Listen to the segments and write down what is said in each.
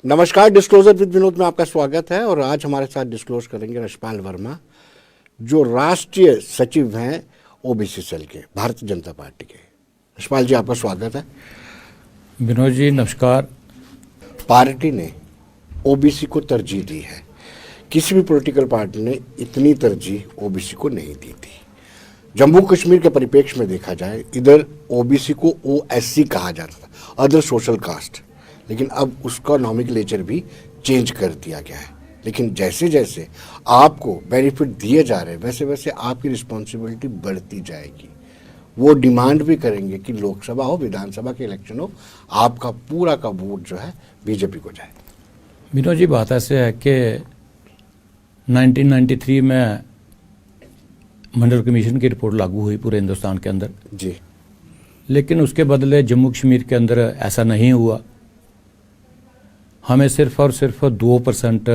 नमस्कार, disclosure with Vinod में आपका स्वागत है। और आज हमारे साथ डिस्क्लोज करेंगे रशपाल वर्मा, जो राष्ट्रीय सचिव हैं ओबीसी सेल के, भारतीय जनता पार्टी के। रशपाल जी, आपका स्वागत है। विनोद जी नमस्कार। पार्टी ने ओबीसी को तरजीह दी है। किसी भी पॉलिटिकल पार्टी ने इतनी तरजीह ओबीसी को नहीं दी थी। जम्मू कश्मीर के परिप्रेक्ष्य में देखा जाए, इधर ओबीसी को ओएससी कहा जाता था, अदर सोशल कास्ट, लेकिन अब उसका नॉमेनक्लेचर भी चेंज कर दिया गया है। लेकिन जैसे जैसे आपको बेनिफिट दिए जा रहे हैं, वैसे वैसे आपकी रिस्पॉन्सिबिलिटी बढ़ती जाएगी। वो डिमांड भी करेंगे कि लोकसभा हो, विधानसभा के इलेक्शन हो, आपका पूरा का वोट जो है बीजेपी को जाए। विनोद जी, बात ऐसे है कि 1993 में मंडल कमीशन की रिपोर्ट लागू हुई पूरे हिंदुस्तान के अंदर जी, लेकिन उसके बदले जम्मू कश्मीर के अंदर ऐसा नहीं हुआ। हमें सिर्फ और सिर्फ 2%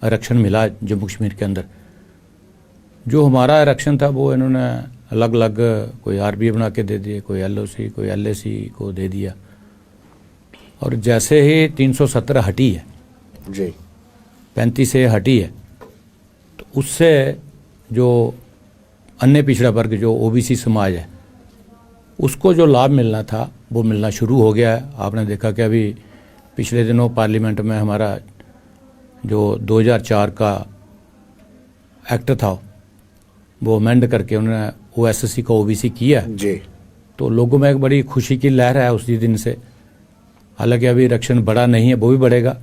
आरक्षण मिला जम्मू कश्मीर के अंदर। जो हमारा आरक्षण था वो इन्होंने अलग अलग, कोई आरबीए बना के दे दिए, कोई एलओसी, कोई एलएसी को दे दिया। और जैसे ही 370 हटी है जी, 35 से हटी है, तो उससे जो अन्य पिछड़ा वर्ग जो ओबीसी समाज है उसको जो लाभ मिलना था वो मिलना शुरू हो गया है। आपने देखा कि अभी पिछले दिनों पार्लियामेंट में हमारा जो 2004 का एक्ट था वो अमेंड करके उन्होंने ओएससी का ओबीसी किया जी। तो लोगों में एक बड़ी खुशी की लहर है उसी दिन से। हालांकि अभी आरक्षण बढ़ा नहीं है, वो भी बढ़ेगा।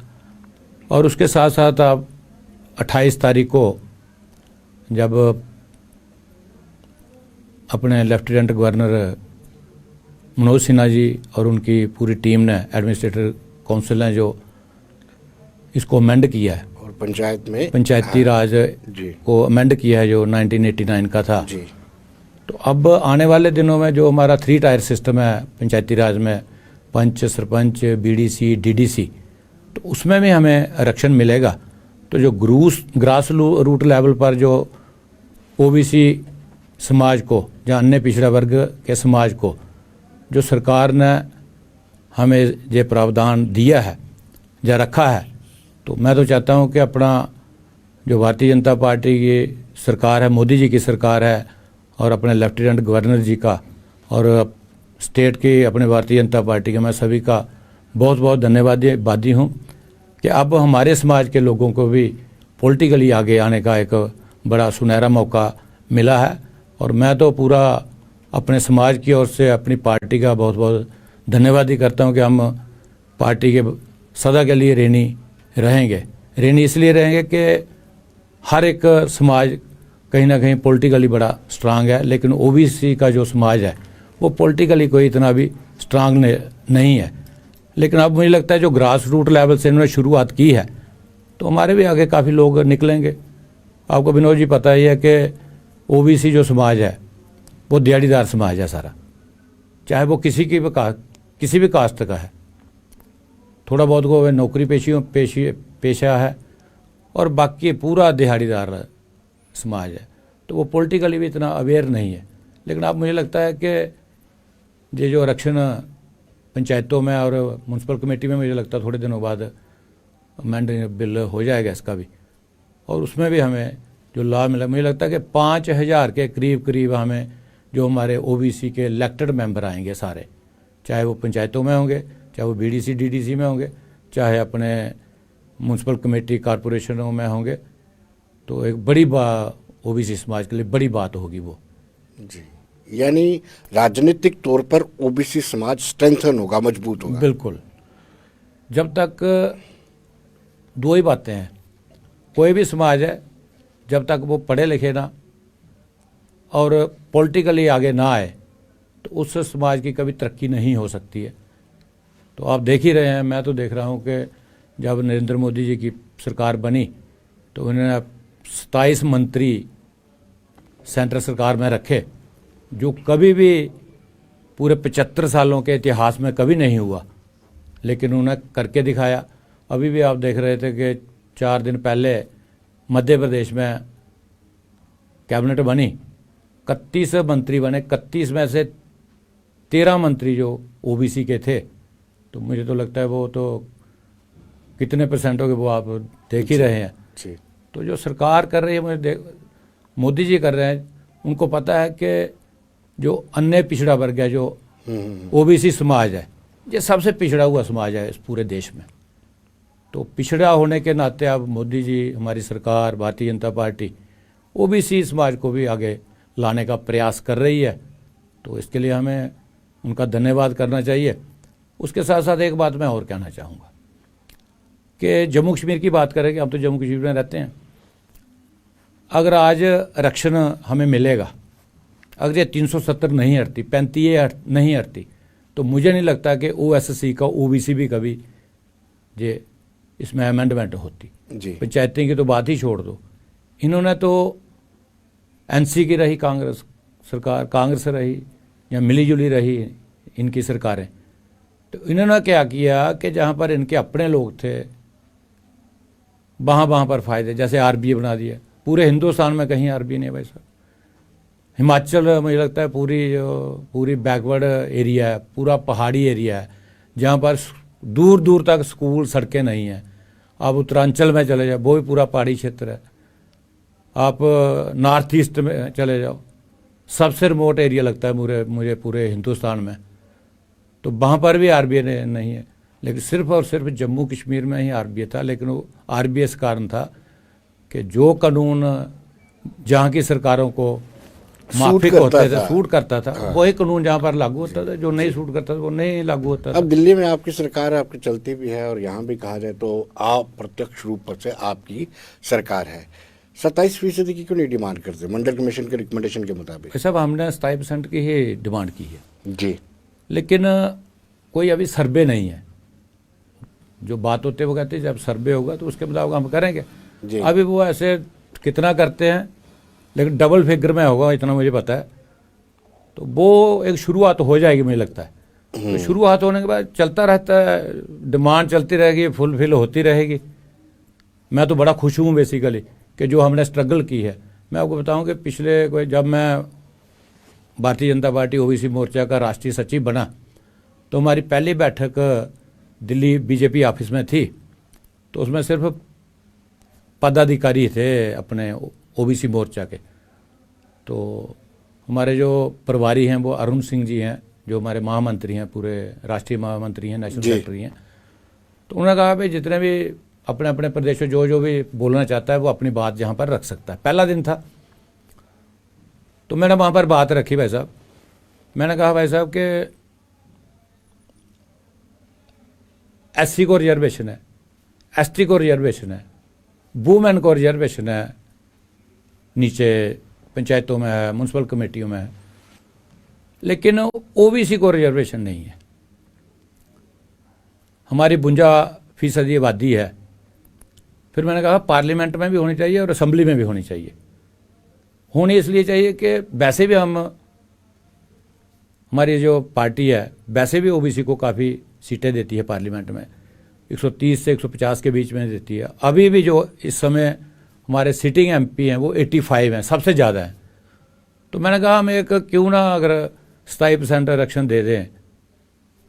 और उसके साथ साथ आप 28 तारीख को जब अपने लेफ्टिनेंट गवर्नर मनोज सिन्हा जी और उनकी पूरी टीम ने, एडमिनिस्ट्रेटिव काउंसिल ने जो इसको अमेंड किया है, और पंचायत में पंचायती राज जी को अमेंड किया है जो 1989 का था जी, तो अब आने वाले दिनों में जो हमारा 3 टायर सिस्टम है पंचायती राज में, पंच, सरपंच, बीडीसी, डीडीसी, तो उसमें भी हमें आरक्षण मिलेगा। तो जो ग्रास रूट लेवल पर जो ओबीसी समाज को या अन्य पिछड़ा वर्ग के समाज को जो सरकार ने हमें ये प्रावधान दिया है या रखा है, तो मैं तो चाहता हूँ कि अपना जो भारतीय जनता पार्टी की सरकार है, मोदी जी की सरकार है, और अपने लेफ्टिनेंट गवर्नर जी का और स्टेट की अपने भारतीय जनता पार्टी के, मैं सभी का बहुत बहुत धन्यवादी हूँ कि अब हमारे समाज के लोगों को भी पॉलिटिकली आगे आने का एक बड़ा सुनहरा मौका मिला है। और मैं तो पूरा अपने समाज की ओर से अपनी पार्टी का बहुत बहुत धन्यवाद ही करता हूँ कि हम पार्टी के सदा के लिए ऋणी रहेंगे। ऋणी इसलिए रहेंगे कि हर एक समाज कहीं ना कहीं पॉलिटिकली बड़ा स्ट्रांग है, लेकिन ओबीसी का जो समाज है वो पॉलिटिकली कोई इतना भी स्ट्रांग नहीं है। लेकिन अब मुझे लगता है जो ग्रास रूट लेवल से इन्होंने शुरुआत की है तो हमारे भी आगे काफ़ी लोग निकलेंगे। आपको विनोद जी पता ही है कि ओबीसी जो समाज है वो दिहाड़ीदार समाज है सारा, चाहे वो किसी भी कास्ट का है। थोड़ा बहुत को नौकरी पेशा है और बाकी पूरा दिहाड़ीदार समाज है, तो वो पॉलिटिकली भी इतना अवेयर नहीं है। लेकिन अब मुझे लगता है कि ये जो आरक्षण पंचायतों में और म्यूनसिपल कमेटी में, मुझे लगता है थोड़े दिनों बाद अमेंड बिल हो जाएगा इसका भी, और उसमें भी हमें जो लाभ मिला, मुझे लगता है कि 5000 के करीब हमें जो हमारे ओबीसी के इलेक्टेड मेंबर आएंगे सारे, चाहे वो पंचायतों में होंगे, चाहे वो बीडीसी डीडीसी में होंगे, चाहे अपने म्यूनसिपल कमेटी कॉरपोरेशनों में होंगे, तो एक बड़ी ओबीसी समाज के लिए बड़ी बात होगी वो जी। यानी राजनीतिक तौर पर ओबीसी समाज स्ट्रेंथन होगा, मजबूत होगा। बिल्कुल। जब तक 2 ही बातें हैं, कोई भी समाज है जब तक वो पढ़े लिखे ना और पॉलिटिकली आगे ना आए तो उस समाज की कभी तरक्की नहीं हो सकती है। तो आप देख ही रहे हैं, मैं तो देख रहा हूँ कि जब नरेंद्र मोदी जी की सरकार बनी तो उन्होंने 27 मंत्री सेंट्रल सरकार में रखे, जो कभी भी पूरे 75 सालों के इतिहास में कभी नहीं हुआ, लेकिन उन्होंने करके दिखाया। अभी भी आप देख रहे थे कि 4 दिन पहले मध्य प्रदेश में कैबिनेट बनी, 31 मंत्री बने, 31 में से 13 मंत्री जो ओबीसी के थे। तो मुझे तो लगता है वो तो कितने परसेंट हो गए वो आप देख ही रहे हैं। जी तो जो सरकार कर रही है, मोदी जी कर रहे हैं, उनको पता है कि जो अन्य पिछड़ा वर्ग है, जो ओबीसी समाज है, ये सबसे पिछड़ा हुआ समाज है इस पूरे देश में। तो पिछड़ा होने के नाते अब मोदी जी, हमारी सरकार, भारतीय जनता पार्टी ओबीसी समाज को भी आगे लाने का प्रयास कर रही है। तो इसके लिए हमें उनका धन्यवाद करना चाहिए। उसके साथ साथ एक बात मैं और कहना चाहूँगा कि जम्मू कश्मीर की बात करें कि हम तो जम्मू कश्मीर में रहते हैं। अगर आज आरक्षण हमें मिलेगा, अगर ये 370 नहीं हटती, 35 नहीं हटती, तो मुझे नहीं लगता कि ओएससी का ओबीसी भी कभी ये इसमें अमेंडमेंट होती। जी पंचायतें की तो बात ही छोड़ दो। इन्होंने तो एनसी की रही कांग्रेस सरकार, कांग्रेस रही या मिली-जुली रही इनकी सरकारें, तो इन्होंने क्या किया कि जहाँ पर इनके अपने लोग थे वहाँ पर फ़ायदे, जैसे आरबीए बना दिया। पूरे हिंदुस्तान में कहीं आरबीए नहीं है भाई साहब। हिमाचल मुझे लगता है पूरी बैकवर्ड एरिया है, पूरा पहाड़ी एरिया है, जहाँ पर दूर दूर तक स्कूल, सड़कें नहीं हैं। आप उत्तरांचल में चले जाओ, वो भी पूरा पहाड़ी क्षेत्र है। आप नॉर्थ ईस्ट में चले जाओ, सबसे रिमोट एरिया लगता है मुझे पूरे हिंदुस्तान में, तो वहाँ पर भी आरबीए नहीं है। लेकिन सिर्फ और सिर्फ जम्मू कश्मीर में ही आरबीए था। लेकिन वो आरबीए इस कारण था कि जो कानून जहाँ की सरकारों को माफिक होते थे, सूट करता था, वही कानून जहाँ पर लागू होता था। जो नहीं सूट करता था वो नहीं लागू होता था। अब दिल्ली में आपकी सरकार आपकी चलती भी है और यहाँ भी कहा जाए तो आप प्रत्यक्ष रूप से आपकी सरकार है। 27% की क्यों नहीं डिमांड करते मंडल कमीशन के रिकमेंडेशन के मुताबिक? सब हमने 27% की ही डिमांड की है जी, लेकिन कोई अभी सर्वे नहीं है। जो बात होते वो कहते हैं जब सर्वे होगा तो उसके मुताबिक हम करेंगे। अभी वो ऐसे कितना करते हैं, लेकिन डबल फिगर में होगा इतना मुझे पता है। तो वो एक शुरुआत हो जाएगी मुझे लगता है। तो शुरुआत होने के बाद चलता रहता है, डिमांड चलती रहेगी, फुलफिल होती रहेगी। मैं तो बड़ा खुश हूँ बेसिकली कि जो हमने स्ट्रगल की है। मैं आपको बताऊं कि पिछले जब मैं भारतीय जनता पार्टी ओबीसी मोर्चा का राष्ट्रीय सचिव बना तो हमारी पहली बैठक दिल्ली बीजेपी ऑफिस में थी। तो उसमें सिर्फ पदाधिकारी थे अपने ओबीसी मोर्चा के। तो हमारे जो प्रभारी हैं वो अरुण सिंह जी हैं, जो हमारे महामंत्री हैं, पूरे राष्ट्रीय महामंत्री हैं, नेशनल सेक्रेटरी हैं। तो उन्होंने कहा भाई जितने भी अपने अपने प्रदेशों जो भी बोलना चाहता है वो अपनी बात जहाँ पर रख सकता है। पहला दिन था तो मैंने वहाँ पर बात रखी भाई साहब। मैंने कहा भाई साहब कि एससी को रिजर्वेशन है, एसटी को रिजर्वेशन है, वुमेन को रिजर्वेशन है, नीचे पंचायतों में है, म्यूनसिपल कमेटियों में है, लेकिन ओबीसी को रिजर्वेशन नहीं है। हमारी 52% आबादी है। फिर मैंने कहा पार्लियामेंट में भी होनी चाहिए और असेंबली में भी होनी चाहिए। होनी इसलिए चाहिए कि वैसे भी हमारी जो पार्टी है वैसे भी ओबीसी को काफ़ी सीटें देती है पार्लियामेंट में, 130 से 150 के बीच में देती है। अभी भी जो इस समय हमारे सिटिंग एमपी हैं वो 85 हैं, सबसे ज़्यादा हैं। तो मैंने कहा हम एक क्यों ना अगर 27% आरक्षण दे दें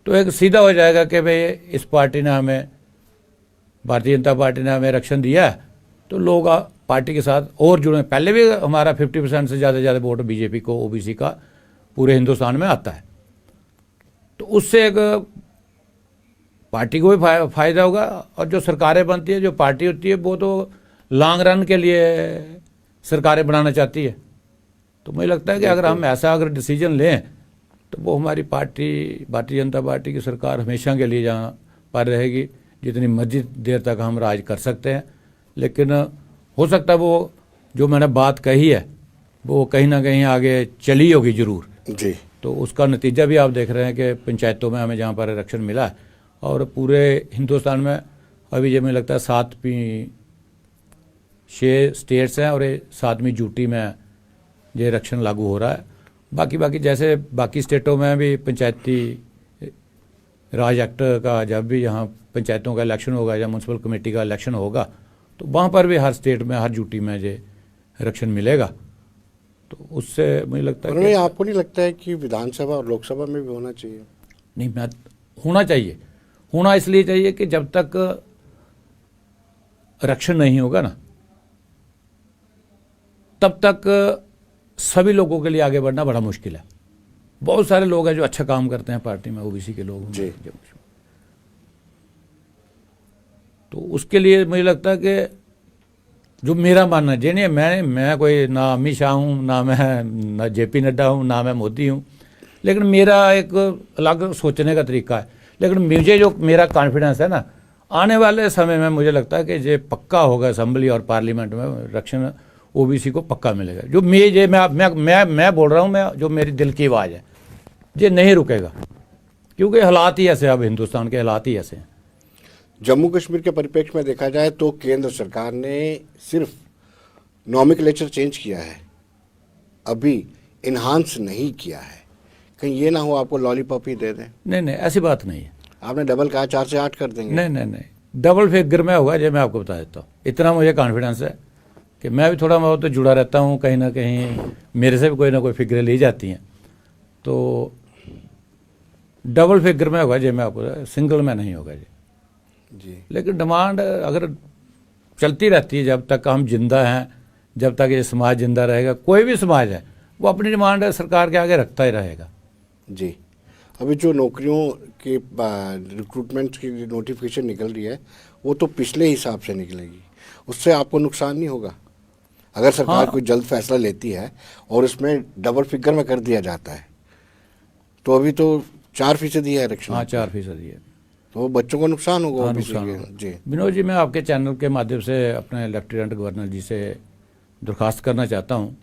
तो एक सीधा हो जाएगा कि भाई इस पार्टी ने हमें, भारतीय जनता पार्टी ने हमें आरक्षण दिया है तो लोग पार्टी के साथ और जुड़े। पहले भी हमारा 50% से ज़्यादा वोट बीजेपी को ओबीसी का पूरे हिंदुस्तान में आता है। तो उससे एक पार्टी को भी फायदा होगा और जो सरकारें बनती है, जो पार्टी होती है, वो तो लॉन्ग रन के लिए सरकारें बनाना चाहती है। तो मुझे लगता है कि अगर हम ऐसा डिसीजन लें तो वो हमारी पार्टी, भारतीय जनता पार्टी की सरकार हमेशा के लिए जहाँ पर रहेगी, जितनी मर्जी देर तक हम राज कर सकते हैं। लेकिन हो सकता है वो जो मैंने बात कही है वो कहीं ना कहीं आगे चली होगी ज़रूर जी। तो उसका नतीजा भी आप देख रहे हैं कि पंचायतों में हमें जहाँ पर आरक्षण मिला है और पूरे हिंदुस्तान में अभी जो मुझे लगता है 6 स्टेट्स हैं और 7वीं यूटी में ये आरक्षण लागू हो रहा है। बाकी जैसे बाकी स्टेटों में भी पंचायती राज एक्ट का जब भी यहाँ पंचायतों का इलेक्शन होगा या म्यूनसिपल कमेटी का इलेक्शन होगा तो वहाँ पर भी हर स्टेट में, हर यूटी में ये आरक्षण मिलेगा। तो उससे मुझे लगता है कि आपको नहीं लगता है कि विधानसभा और लोकसभा में भी होना चाहिए? नहीं, होना चाहिए। होना इसलिए चाहिए कि जब तक आरक्षण नहीं होगा ना, तब तक सभी लोगों के लिए आगे बढ़ना बड़ा मुश्किल है। बहुत सारे लोग हैं जो अच्छा काम करते हैं पार्टी में, ओबीसी के लोग जी। तो उसके लिए मुझे लगता है कि जो मेरा मानना है, जिन्हें मैं कोई ना अमित शाह हूँ, ना जेपी नड्डा हूँ, ना मैं मोदी हूँ, लेकिन मेरा एक अलग सोचने का तरीका है। लेकिन मुझे जो मेरा कॉन्फिडेंस है ना, आने वाले समय में मुझे लगता है कि ये पक्का होगा, असेंबली और पार्लियामेंट में आरक्षण ओबीसी को पक्का मिलेगा। जो मैं बोल रहा हूँ, मैं जो मेरी दिल की आवाज़ है, ये नहीं रुकेगा, क्योंकि हालात ही ऐसे, अब हिंदुस्तान के हालात ही ऐसे हैं। जम्मू कश्मीर के परिप्रेक्ष्य में देखा जाए तो केंद्र सरकार ने सिर्फ नॉमेनक्लेचर चेंज किया है, अभी इन्हांस नहीं किया है। कहीं ये ना हो आपको लॉलीपॉप ही दे दें। नहीं, ऐसी बात नहीं है। आपने डबल कहा, 4 से 8 कर देंगे। नहीं, डबल फिगर में होगा, ये मैं आपको बता देता हूँ। इतना मुझे कॉन्फिडेंस है कि मैं भी थोड़ा बहुत तो जुड़ा रहता हूँ, कहीं ना कहीं मेरे से भी कोई ना कोई फिगरें ली जाती हैं, तो डबल फिगर में होगा ये, मैं आपको, सिंगल में नहीं होगा ये जी। लेकिन डिमांड अगर चलती रहती है, जब तक हम जिंदा हैं, जब तक ये समाज जिंदा रहेगा, कोई भी समाज है वो अपनी डिमांड सरकार के आगे रखता ही रहेगा। जी। अभी जो नौकरियों की रिक्रूटमेंट की नोटिफिकेशन निकल रही है, वो तो पिछले हिसाब से निकलेगी, उससे आपको नुकसान नहीं होगा अगर सरकार हाँ। कोई जल्द फैसला लेती है और इसमें डबल फिगर में कर दिया जाता है। तो अभी तो 4% है आरक्षण। हाँ, 4% है, तो बच्चों को नुकसान होगा। हाँ, OBC नुकसान के। होगा। जी। विनोद जी, मैं आपके चैनल के माध्यम से अपने लेफ्टिनेंट गवर्नर जी से दरख्वास्त करना चाहता हूँ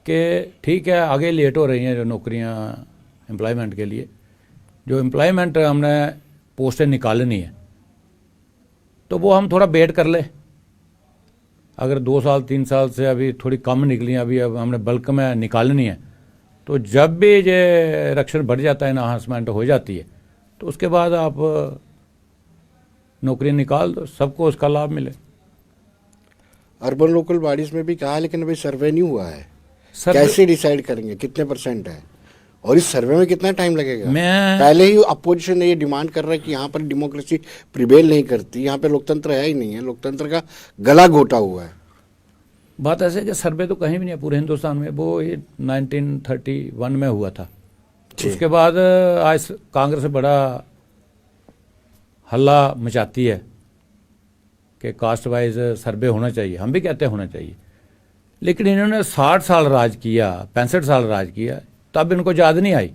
कि ठीक है, आगे लेट हो रही हैं जो नौकरियाँ एम्प्लॉयमेंट के लिए, जो एम्प्लॉयमेंट हमने पोस्टें निकालनी है, तो वो हम थोड़ा वेट कर ले। अगर 2 साल 3 साल से अभी थोड़ी कम निकली हैं, अभी अब हमने बल्क में निकालनी है, तो जब भी ये आरक्षण बढ़ जाता है, इन्हांसमेंट हो जाती है, तो उसके बाद आप नौकरी निकाल दो, सबको उसका लाभ मिले। अर्बन लोकल बॉडीज में भी कहा, लेकिन अभी सर्वे नहीं हुआ है। सर्वे- कैसे डिसाइड करेंगे कितने % है, और इस सर्वे में कितना टाइम लगेगा? मैं- पहले ही अपोजिशन ने ये डिमांड कर रहा है कि यहाँ पर डेमोक्रेसी प्रिवेल नहीं करती, यहाँ पे लोकतंत्र है ही नहीं है, लोकतंत्र का गला घोटा हुआ है। बात ऐसे कि सर्वे तो कहीं भी नहीं है पूरे हिंदुस्तान में, वो ये 1931 में हुआ था। उसके बाद आज कांग्रेस बड़ा हल्ला मचाती है कि कास्ट वाइज सर्वे होना चाहिए, हम भी कहते हैं होना चाहिए, लेकिन इन्होंने 60 साल राज किया, 65 साल राज किया, तब इनको याद नहीं आई।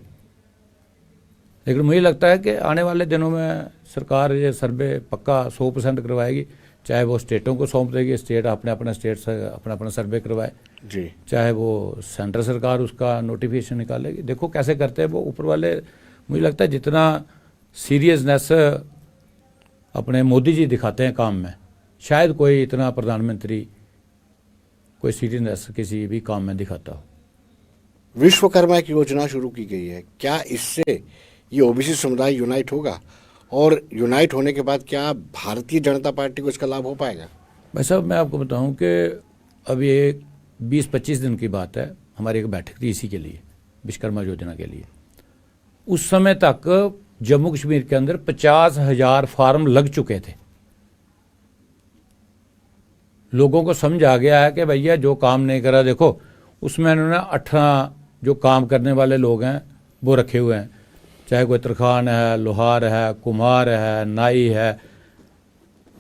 लेकिन मुझे लगता है कि आने वाले दिनों में सरकार ये सर्वे पक्का 100% करवाएगी, चाहे वो स्टेटों को सौंप देगी, स्टेट अपने अपने स्टेट से अपना सर्वे करवाए, जी। चाहे वो सेंट्रल सरकार उसका नोटिफिकेशन निकालेगी। देखो कैसे करते हैं वो ऊपर वाले। मुझे लगता है जितना सीरियसनेस अपने मोदी जी दिखाते हैं काम में, शायद कोई इतना प्रधानमंत्री कोई सीरियसनेस किसी भी काम में दिखाता हो। विश्वकर्मा की योजना शुरू की गई है, क्या इससे ये ओबीसी समुदाय यूनाइट होगा, और यूनाइट होने के बाद क्या भारतीय जनता पार्टी को इसका लाभ हो पाएगा? भाई साहब, मैं आपको बताऊं कि अभी एक 20-25 दिन की बात है, हमारी एक बैठक थी इसी के लिए, विश्वकर्मा योजना के लिए। उस समय तक जम्मू कश्मीर के अंदर 50,000 फार्म लग चुके थे। लोगों को समझ आ गया है कि भैया जो काम नहीं करा, देखो उसमें इन्होंने 18 जो काम करने वाले लोग हैं वो रखे हुए हैं, चाहे कोई तरखान है, लोहार है, कुम्हार है, नाई है,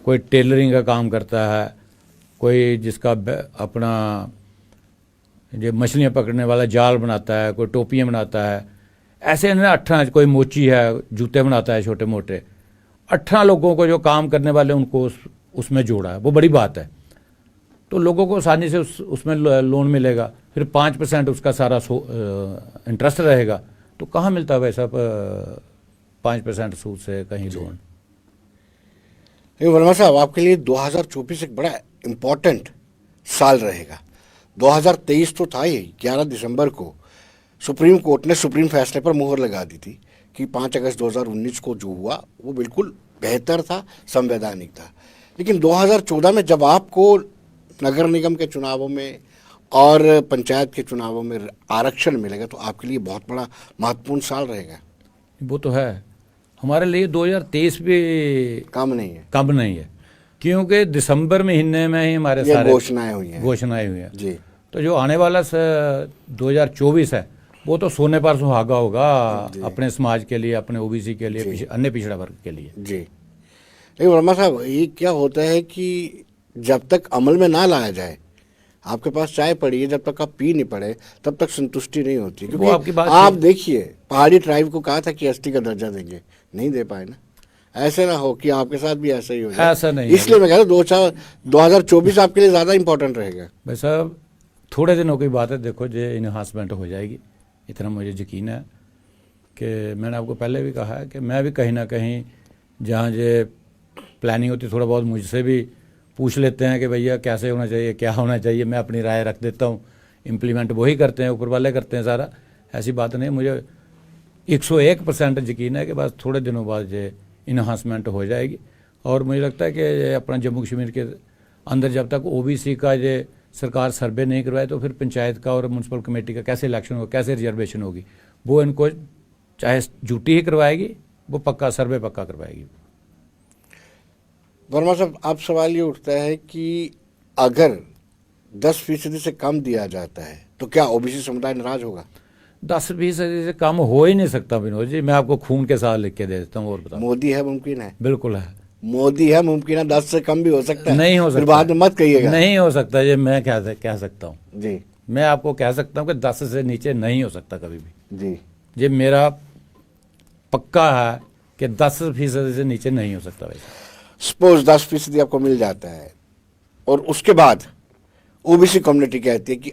कोई टेलरिंग का काम करता है, कोई जिसका अपना जो मछलियाँ पकड़ने वाला जाल बनाता है, कोई टोपियाँ बनाता है, ऐसे इन्होंने 18, कोई मोची है, जूते बनाता है छोटे मोटे, 18 लोगों को जो काम करने वाले उनको उसमें जोड़ा है। वो बड़ी बात है। तो लोगों को आसानी से उसमें लोन मिलेगा, फिर 5% उसका सारा इंटरेस्ट रहेगा। तो कहाँ मिलता है वैसा 5% सूद से कहीं लोन? वर्मा साहब, आपके लिए 2024 एक बड़ा इम्पोर्टेंट साल रहेगा। 2023 तो था ही, 11 दिसंबर को सुप्रीम कोर्ट ने सुप्रीम फैसले पर मुहर लगा दी थी कि 5 अगस्त 2019 को जो हुआ वो बिल्कुल बेहतर था, संवैधानिक था। लेकिन 2014 में जब आपको नगर निगम के चुनावों में और पंचायत के चुनावों में आरक्षण मिलेगा, तो आपके लिए बहुत बड़ा महत्वपूर्ण साल रहेगा। वो तो है, हमारे लिए 2023 भी कम नहीं है। कम नहीं है, क्योंकि दिसंबर महीने में ही हमारे ये सारे घोषणाएं हुई हैं घोषणाएं हुई हैं। जी। तो जो आने वाला 2024 है वो तो सोने पर सुहागा होगा अपने समाज के लिए, अपने ओबीसी के लिए, अन्य पिछड़ा वर्ग के लिए। जी। लेकिन वर्मा साहब, ये क्या होता है कि जब तक अमल में ना लाया जाए, आपके पास चाय पड़ी है, जब तक आप पी नहीं पड़े तब तक संतुष्टि नहीं होती। वो आपकी बात क्योंकि आप देखिए, पहाड़ी ट्राइब को कहा था कि एसटी का दर्जा देंगे, नहीं दे पाए ना। ऐसे ना हो कि आपके साथ भी ऐसा ही हो जाए। ऐसा नहीं, इसलिए मैं कह रहा हूँ 2024 आपके लिए ज़्यादा इंपॉर्टेंट रहेगा। भाई साहब, थोड़े दिनों की बात है, देखो ये इन्हांसमेंट हो जाएगी, इतना मुझे यकीन है। कि मैंने आपको पहले भी कहा है कि मैं भी कहीं ना कहीं जहाँ ये प्लानिंग होती, थोड़ा बहुत मुझसे भी पूछ लेते हैं कि भैया कैसे होना चाहिए, क्या होना चाहिए, मैं अपनी राय रख देता हूँ, इम्प्लीमेंट वही करते हैं, ऊपर वाले करते हैं सारा। ऐसी बात नहीं, मुझे 101% यकीन है कि बस थोड़े दिनों बाद ये इन्हांसमेंट हो जाएगी। और मुझे लगता है कि ये अपना जम्मू कश्मीर के अंदर जब तक ओबीसी का ये सरकार सर्वे नहीं करवाए तो फिर पंचायत का और म्यूनसिपल कमेटी का कैसे इलेक्शन होगा, कैसे रिजर्वेशन होगी, वो इनको चाहे ड्यूटी ही करवाएगी, वो पक्का सर्वे पक्का करवाएगी। वर्मा साहब, आप सवाल ये उठता है कि अगर 10% से कम दिया जाता है तो क्या ओबीसी समुदाय नाराज होगा? 10% से कम हो ही नहीं सकता विनोद जी, मैं आपको खून के साथ लिख के दे देता हूँ। और बताओ, मोदी है, मुमकिन है? बिल्कुल है, मोदी है, मुमकिन है। 10 से कम भी हो सकता है, नहीं हो सकता, फिर बाद में मत कहिएगा। नहीं हो सकता, ये मैं कह सकता हूँ जी। मैं आपको कह सकता हूँ कि 10 से नीचे नहीं हो सकता कभी भी जी। ये मेरा पक्का है कि 10% से नीचे नहीं हो सकता। वैसे सपोज 10% आपको मिल जाता है और उसके बाद ओबीसी कम्युनिटी कहती है कि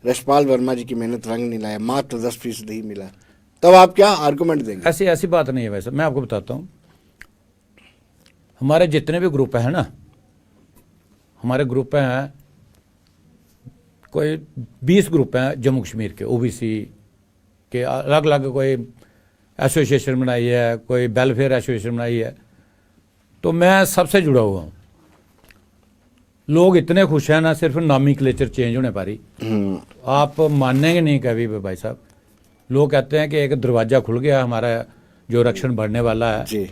रशपाल वर्मा जी की मेहनत रंग नहीं लाया, मात्र 10% ही मिला, तब आप क्या आर्गुमेंट देंगे? ऐसी बात नहीं है। वैसे मैं आपको बताता हूँ, हमारे जितने भी ग्रुप हैं ना, हमारे ग्रुप हैं कोई 20 ग्रुप हैं जम्मू कश्मीर के ओबीसी के, अलग अलग कोई एसोसिएशन बनाई है, कोई वेलफेयर एसोसिएशन बनाई है, तो मैं सबसे जुड़ा हुआ हूँ। लोग इतने खुश हैं ना, सिर्फ नॉमेनक्लेचर चेंज होने पर ही। आप मानेंगे नहीं कभी भी भाई साहब, लोग कहते हैं कि एक दरवाज़ा खुल गया हमारा जो आरक्षण बढ़ने वाला है जी।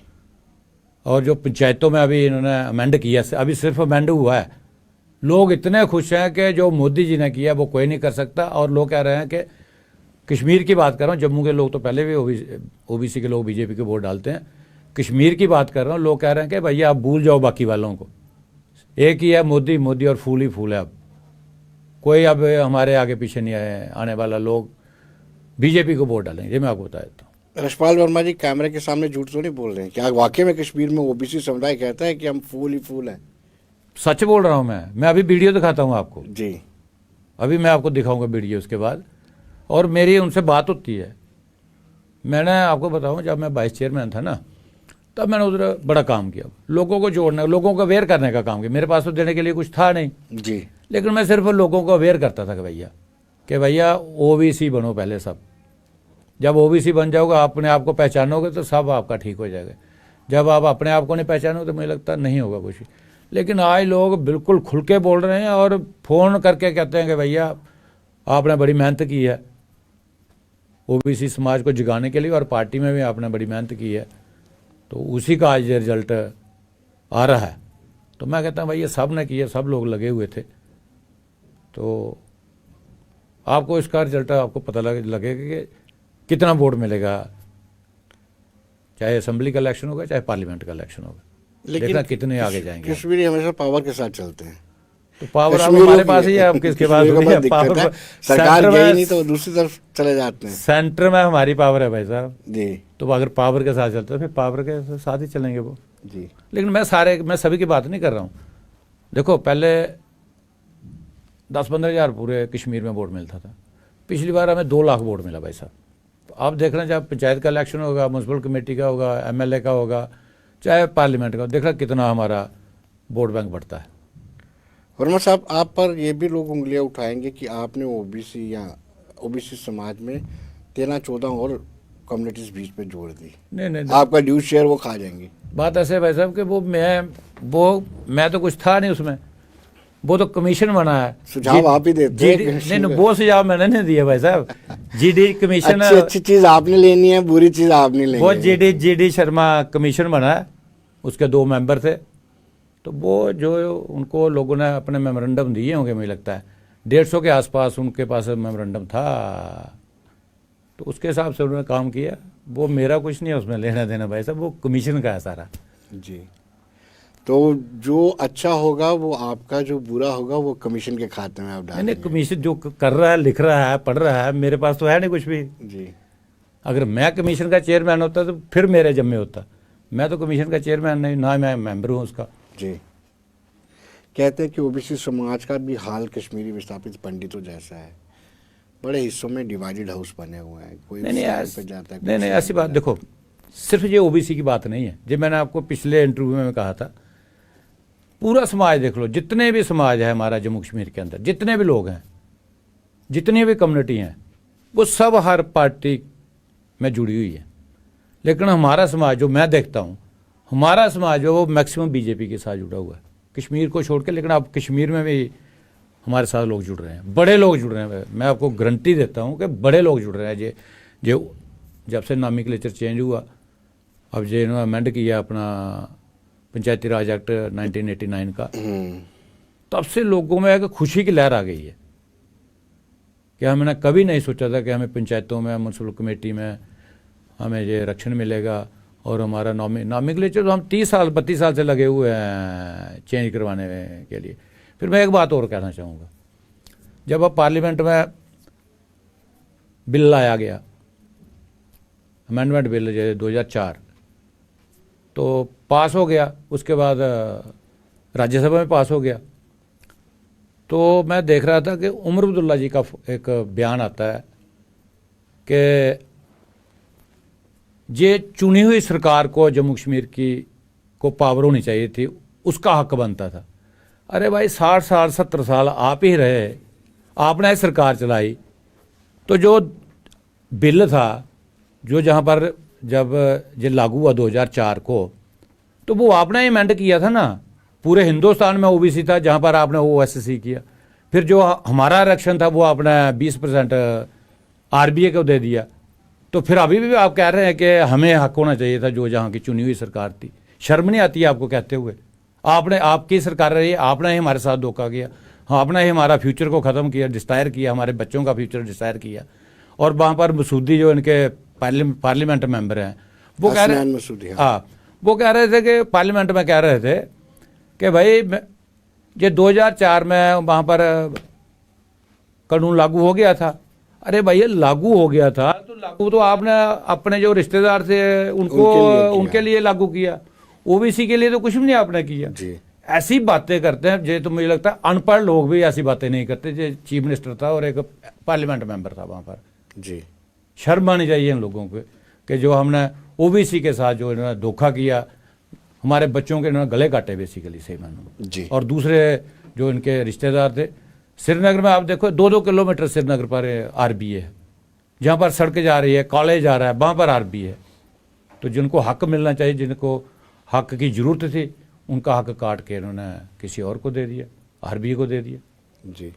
और जो पंचायतों में अभी इन्होंने अमेंड किया, अभी सिर्फ अमेंड हुआ है। लोग इतने खुश हैं कि जो मोदी जी ने किया वो कोई नहीं कर सकता। और लोग कह रहे हैं कि कश्मीर की बात कर रहा हूँ, जम्मू के लोग तो पहले भी ओबीसी के लोग बीजेपी के वोट डालते हैं। कश्मीर की बात कर रहा हूँ, लोग कह रहे हैं कि भैया आप भूल जाओ बाकी वालों को, एक ही है मोदी, मोदी और फूल ही फूल है। अब कोई अब हमारे आगे पीछे नहीं आए, आने वाला लोग बीजेपी को वोट डालेंगे, ये मैं आपको बता देता हूँ। रशपाल वर्मा जी कैमरे के सामने झूठ तो नहीं बोल रहे हैं? क्या वाकई में कश्मीर में ओबीसी समुदाय कहता है कि हम फूल ही फूल हैं? सच बोल रहा हूँ मैं अभी वीडियो दिखाता हूँ आपको जी। अभी मैं आपको दिखाऊंगा वीडियो उसके बाद। और मेरी उनसे बात होती है। मैंने आपको बताऊँ, जब मैं वाइस चेयरमैन था ना, तब मैंने उधर बड़ा काम किया, लोगों को जोड़ने, लोगों को अवेयर करने का काम किया। मेरे पास तो देने के लिए कुछ था नहीं जी, लेकिन मैं सिर्फ लोगों को अवेयर करता था कि भैया ओबीसी बनो पहले सब। जब ओबीसी बन जाओगे, अपने आप को पहचानोगे तो सब आपका ठीक हो जाएगा। जब आप अपने आप को नहीं पहचानोगे तो मुझे लगता नहीं होगा कुछ। लेकिन आज लोग बिल्कुल खुल के बोल रहे हैं और फ़ोन करके कहते हैं कि भैया आपने बड़ी मेहनत की है ओबीसी समाज को जगाने के लिए, और पार्टी में भी आपने बड़ी मेहनत की है, तो उसी का आज रिजल्ट आ रहा है। तो मैं कहता हूँ भैया सब ने किया, सब लोग लगे हुए थे, तो आपको इसका रिजल्ट आपको पता लगेगा कि कितना वोट मिलेगा, चाहे असेंबली का इलेक्शन होगा चाहे पार्लियामेंट का इलेक्शन होगा। देखना कितने आगे जाएंगे। कश्मीरी हमेशा पावर के साथ चलते हैं, तो पावर अब हमारे पास ही है, अब किसके पास है पावर? सरकार गई नहीं तो दूसरी तरफ चले जाते हैं। सेंटर में हमारी पावर है भाई साहब जी। तो अगर पावर के साथ चलते हैं फिर पावर के साथ ही चलेंगे वो जी। लेकिन मैं सभी की बात नहीं कर रहा हूँ। देखो पहले 10-15 हज़ार पूरे कश्मीर में वोट मिलता था, पिछली बार हमें 2 लाख वोट मिला भाई साहब। तो अब देखना, जब पंचायत का इलेक्शन होगा, म्यूनसिपल कमेटी का होगा, एमएलए का होगा, चाहे पार्लियामेंट का, देखना कितना हमारा वोट बैंक बढ़ता है। वर्मा साहब, आप पर ये भी लोग उंगलियां उठाएंगे कि आपने ओबीसी या ओबीसी समाज में 13-14 और कम्युनिटीज बीच में जोड़ दी। नहीं, आपका ड्यू शेयर वो खा जाएंगी। बात ऐसे है भाई साहब कि मैं तो कुछ था नहीं उसमें, वो तो कमीशन बना है। सुझाव आप ही देते हैं। नहीं, वो सुझाव मैंने नहीं दिया भाई साहब। जीडी कमीशन, अच्छी चीज आपने लेनी है, बुरी चीज आपने लेनी है। वो जीडी शर्मा कमीशन बना है, उसके 2 मेंबर थे, तो वो जो उनको लोगों ने अपने मेमोरेंडम दिए होंगे, मुझे लगता है 150 के आसपास उनके पास मेमोरेंडम था, तो उसके हिसाब से उन्होंने काम किया। वो मेरा कुछ नहीं है उसमें लेना देना भाई साहब, वो कमीशन का है सारा। जी, तो जो अच्छा होगा वो आपका, जो बुरा होगा वो कमीशन के खाते में आप नहीं डालेंगे। कमीशन जो कर रहा है, लिख रहा है, पढ़ रहा है, मेरे पास तो है नहीं कुछ भी। जी, अगर मैं कमीशन का चेयरमैन होता तो फिर मेरे जम्मे होता। मैं तो कमीशन का चेयरमैन नहीं, ना मैं मेंबर हूँ उसका। जी। कहते हैं कि ओबीसी समाज का भी हाल कश्मीरी विस्थापित पंडितों जैसा है, बड़े हिस्सों में डिवाइडेड हाउस बने हुए हैं, कोई नहीं साइड पे जाता है, नहीं ऐसी बात देखो, सिर्फ ये ओबीसी की बात नहीं है। जो मैंने आपको पिछले इंटरव्यू में कहा था, पूरा समाज देख लो, जितने भी समाज है हमारा जम्मू कश्मीर के अंदर, जितने भी लोग हैं, जितनी भी कम्युनिटी हैं, वो सब हर पार्टी में जुड़ी हुई है। लेकिन हमारा समाज जो मैं देखता हूँ, हमारा समाज जो वो मैक्सिमम बीजेपी के साथ जुड़ा हुआ है, कश्मीर को छोड़ के। लेकिन अब कश्मीर में भी हमारे साथ लोग जुड़ रहे हैं, बड़े लोग जुड़ रहे हैं। मैं आपको गारंटी देता हूँ कि बड़े लोग जुड़ रहे हैं। जो जब से नॉमेनक्लेचर चेंज हुआ, अब जो इन्होंने अमेंड किया अपना पंचायती राज एक्ट 1989 का, तब से लोगों में एक खुशी की लहर आ गई है कि हमने कभी नहीं सोचा था कि हमें पंचायतों में, म्यूनसिपल कमेटी में हमें ये आरक्षण मिलेगा। और हमारा नॉमेनक्लेचर तो हम 30 साल 32 साल से लगे हुए हैं चेंज करवाने के लिए। फिर मैं एक बात और कहना चाहूँगा, जब अब पार्लियामेंट में बिल लाया गया, अमेंडमेंट बिल जो 2004, तो पास हो गया, उसके बाद राज्यसभा में पास हो गया, तो मैं देख रहा था कि उमर अब्दुल्ला जी का एक बयान आता है कि ये चुनी हुई सरकार को जम्मू कश्मीर की को पावर होनी चाहिए थी, उसका हक बनता था। अरे भाई 60 साल 70 साल आप ही रहे, आपने सरकार चलाई, तो जो बिल था जो जहाँ पर जब ये लागू हुआ 2004 को, तो वो आपने ही अमेंड किया था ना। पूरे हिंदुस्तान में ओबीसी था, जहाँ पर आपने ओएससी किया। फिर जो हमारा आरक्षण था वो आपने 20% आरबीए को दे दिया। तो फिर अभी भी आप कह रहे हैं कि हमें हक होना चाहिए था, जो जहाँ की चुनी हुई सरकार थी। शर्म नहीं आती है आपको कहते हुए? आपने, आपकी सरकार रही, आपने ही हमारे साथ धोखा किया, आपने ही हमारा फ्यूचर को ख़त्म किया, डिस्टायर किया, हमारे बच्चों का फ्यूचर डिस्टायर किया। और वहाँ पर मसूदी जो इनके पार्लियामेंट मेंबर हैं, वो कह रहे हैं, हाँ, वो कह रहे थे कि पार्लियामेंट में कह रहे थे कि भाई ये 2004 में वहाँ पर कानून लागू हो गया था। अरे भाई ये लागू हो गया था तो लागू तो आपने अपने जो रिश्तेदार थे उनके लिए लागू किया, ओबीसी के लिए तो कुछ भी नहीं आपने किया जी। ऐसी बातें करते हैं जे, तो मुझे लगता है अनपढ़ लोग भी ऐसी बातें नहीं करते। जो चीफ मिनिस्टर था और एक पार्लियामेंट मेंबर था वहाँ पर जी, शर्म आनी चाहिए इन लोगों को कि जो हमने ओबीसी के साथ जो इन्होंने धोखा किया, हमारे बच्चों के इन्होंने गले काटे बेसिकली, सही मानो जी। और दूसरे जो इनके रिश्तेदार थे, श्रीनगर में आप देखो 2-2 किलोमीटर श्रीनगर पर आरबीए है, जहाँ पर सड़कें जा रही है, कॉलेज जा रहा है, वहाँ पर आरबीए है। तो जिनको हक मिलना चाहिए, जिनको हक की ज़रूरत थी, उनका हक काट के इन्होंने किसी और को दे दिया, आरबीए को दे दिया जी।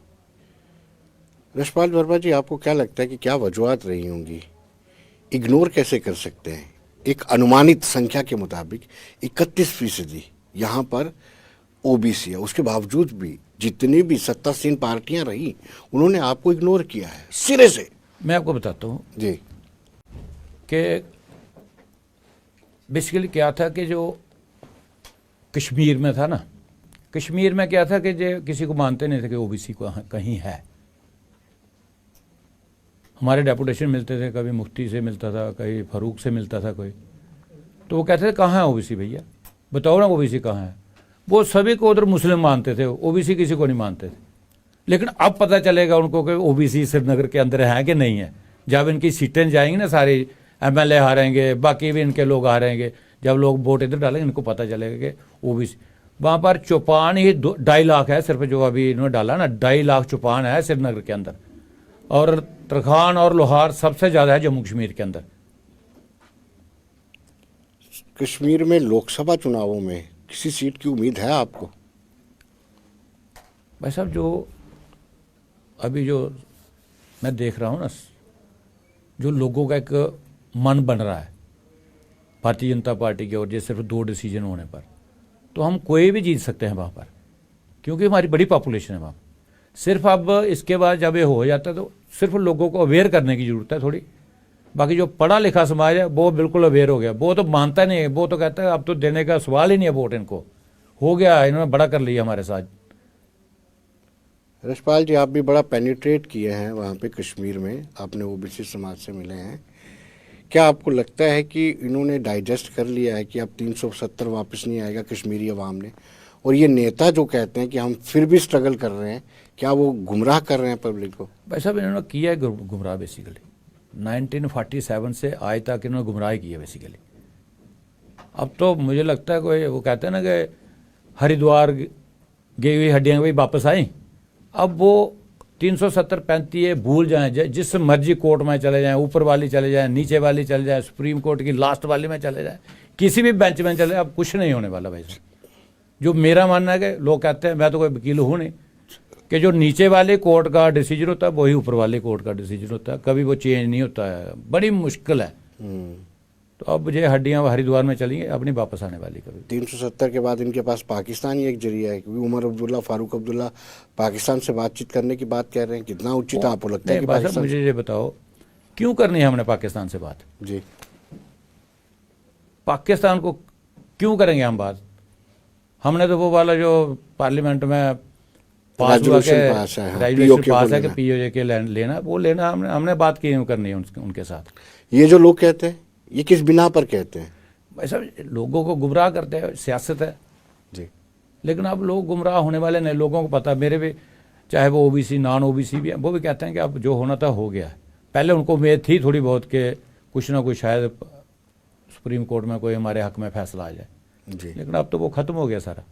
रशपाल वर्मा जी, आपको क्या लगता है कि क्या वजूहत रही होंगी? इग्नोर कैसे कर सकते हैं? एक अनुमानित संख्या के मुताबिक 31% यहाँ पर ओबीसी है, उसके बावजूद भी जितनी भी सत्तासीन पार्टियां रही, उन्होंने आपको इग्नोर किया है सिरे से। मैं आपको बताता हूँ जी कि बेसिकली क्या था कि जो कश्मीर में था ना, कश्मीर में क्या था कि जो किसी को मानते नहीं थे कि ओबीसी को कहीं है। हमारे डेपुटेशन मिलते थे, कभी मुफ्ती से मिलता था, कभी फारूक से मिलता था कोई, तो वो कहते थे कहाँ है ओबीसी भैया, बताओ ना ओबीसी कहाँ है। वो सभी को उधर मुस्लिम मानते थे, ओबीसी किसी को नहीं मानते थे। लेकिन अब पता चलेगा उनको कि ओबीसी श्रीनगर के अंदर है कि नहीं है। जब इनकी सीटें जाएंगी ना, सारी एमएलए हारेंगे, बाकी भी इनके लोग हारेंगे, जब लोग वोट इधर डालेंगे, इनको पता चलेगा कि ओबीसी। वहाँ पर चौपान ही 2.5 लाख है सिर्फ, जो अभी इन्होंने डाला ना, 2.5 लाख चौपान है श्रीनगर के अंदर। और तरखान और लोहार सबसे ज़्यादा है जम्मू कश्मीर के अंदर। कश्मीर में लोकसभा चुनावों में किसी सीट की उम्मीद है आपको? भाई साहब, जो अभी जो मैं देख रहा हूँ ना, जो लोगों का एक मन बन रहा है भारतीय जनता पार्टी की ओर, जो सिर्फ 2 डिसीजन होने पर, तो हम कोई भी जीत सकते हैं वहाँ पर, क्योंकि हमारी बड़ी पॉपुलेशन है वहाँ। सिर्फ अब इसके बाद जब ये हो जाता है तो सिर्फ लोगों को अवेयर करने की ज़रूरत है थोड़ी। बाकी जो पढ़ा लिखा समाज है वो बिल्कुल अवेयर हो गया, वो तो मानता नहीं है, वो तो कहता है अब तो देने का सवाल ही नहीं है वोट, इनको हो गया, इन्होंने बड़ा कर लिया हमारे साथ। रशपाल जी, आप भी बड़ा पेनिट्रेट किए हैं वहाँ पे कश्मीर में, आपने ओबीसी समाज से मिले हैं। क्या आपको लगता है कि इन्होंने डाइजेस्ट कर लिया है कि अब 370 वापस नहीं आएगा कश्मीरी अवाम ने? और ये नेता जो कहते हैं कि हम फिर भी स्ट्रगल कर रहे हैं, क्या वो गुमराह कर रहे हैं पब्लिक को? भाई साहब, इन्होंने किया है गुमराह बेसिकली। 1947 से आज तक इन्होंने गुमराह किया बेसिकली। अब तो मुझे लगता है कोई, वो कहते हैं ना कि हरिद्वार गई हुई हड्डियाँ भी वापस आई। अब वो 370-35 ये भूल जाएं, जिस मर्जी कोर्ट में चले जाएं, ऊपर वाली चले जाएं, नीचे वाली चले जाएं, सुप्रीम कोर्ट की लास्ट वाली में चले जाएं, किसी भी बेंच में चले, अब कुछ नहीं होने वाला भाई साहब। जो मेरा मानना है कि लोग कहते हैं, मैं तो कोई वकील हूँ नहीं, कि जो नीचे वाले कोर्ट का डिसीजन होता है वही ऊपर वाले कोर्ट का डिसीजन होता है, कभी वो चेंज नहीं होता है, बड़ी मुश्किल है। तो अब ये हड्डियाँ हरिद्वार में चली अब नहीं वापस आने वाली कभी। 370 के बाद इनके पास पाकिस्तान ही एक जरिया है, क्योंकि उमर अब्दुल्ला, फारूक अब्दुल्ला पाकिस्तान से बातचीत करने की बात कह रहे हैं। कितना उचित आपको लगता है कि पाकिस्तान? मुझे ये बताओ, क्यों करनी है हमने पाकिस्तान से बात? जी, पाकिस्तान को क्यों करेंगे हम बात? हमने तो वो वाला जो पार्लियामेंट में पास हुआ के रेजोल्यूशन पास है कि पीओजे के लेना, वो लेना हमने बात क्यों करनी है उनके साथ? ये जो लोग कहते हैं, ये किस बिना पर कहते हैं? भाई साहब, लोगों को गुमराह करते हैं, सियासत है जी। लेकिन अब लोग गुमराह होने वाले नहीं, लोगों को पता। मेरे भी, चाहे वो ओबीसी नॉन ओबीसी भी हैं, वो भी कहते हैं कि अब जो होना था हो गया है। पहले उनको उम्मीद थी थोड़ी बहुत कि कुछ ना कुछ शायद सुप्रीम कोर्ट में कोई हमारे हक में फैसला आ जाए जी, लेकिन अब तो वो खत्म हो गया सारा।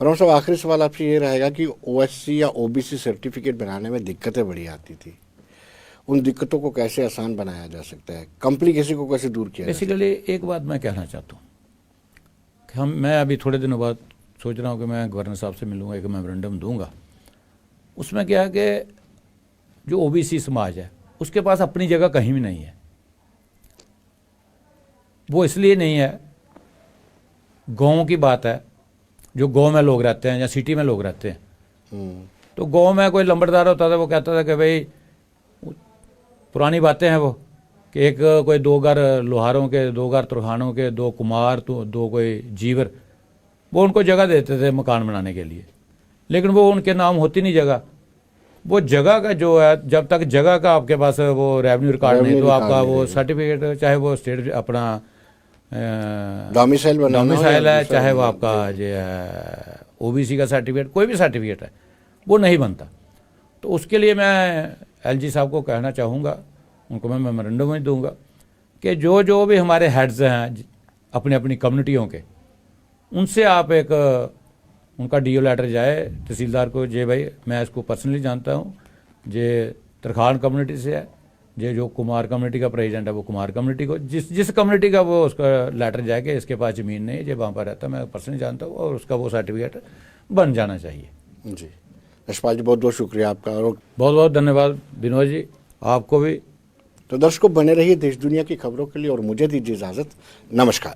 परम साहब, आखिरी सवाल आपसे ये रहेगा कि ओएससी या ओबीसी सर्टिफिकेट बनाने में दिक्कतें बड़ी आती थी, उन दिक्कतों को कैसे आसान बनाया जा सकता है, कॉम्प्लिकेशन को कैसे दूर किया? बेसिकली एक बात मैं कहना चाहता हूँ कि मैं अभी थोड़े दिनों बाद सोच रहा हूँ कि मैं गवर्नर साहब से मिलूंगा, एक मेमोरेंडम दूंगा। उसमें क्या है कि जो ओबीसी समाज है उसके पास अपनी जगह कहीं भी नहीं है। वो इसलिए नहीं है, गाँव की बात है, जो गांव में लोग रहते हैं या सिटी में लोग रहते हैं, तो गांव में कोई लंबड़दार होता था, वो कहता था कि भाई पुरानी बातें हैं वो, कि एक कोई 2 घर लोहारों के, 2 घर तरखानों के, 2 कुमार, तो 2 कोई जीवर, वो उनको जगह देते थे मकान बनाने के लिए, लेकिन वो उनके नाम होती नहीं जगह। वो जगह का जो है, जब तक जगह का आपके पास वो रेवेन्यू रिकॉर्ड नहीं, तो आपका वो सर्टिफिकेट, चाहे वो स्टेट अपना डोमिसाइल है, चाहे वो आपका जो है ओबीसी का सर्टिफिकेट, कोई भी सर्टिफिकेट है, वो नहीं बनता। तो उसके लिए मैं एलजी साहब को कहना चाहूँगा, उनको मैं मेमोरेंडम में दूंगा कि जो भी हमारे हेड्स हैं अपनी अपनी कम्युनिटियों के, उनसे आप एक उनका डीओ लेटर जाए तहसीलदार को, जे भाई मैं इसको पर्सनली जानता हूँ, जे तरखान कम्युनिटी से है, जो कुमार कम्युनिटी का प्रेसिडेंट है वो कुमार कम्युनिटी को, जिस कम्युनिटी का वो उसका लेटर जाए कि इसके पास ज़मीन नहीं है, जो वहाँ पर रहता मैं पर्सनली जानता हूँ, और उसका वो सर्टिफिकेट बन जाना चाहिए। जी, रशपाल जी, बहुत बहुत शुक्रिया आपका, और बहुत बहुत धन्यवाद विनोद जी, आपको भी। तो दर्शकों, बने रहिए देश दुनिया की खबरों के लिए और मुझे दीजिए इजाज़त। नमस्कार।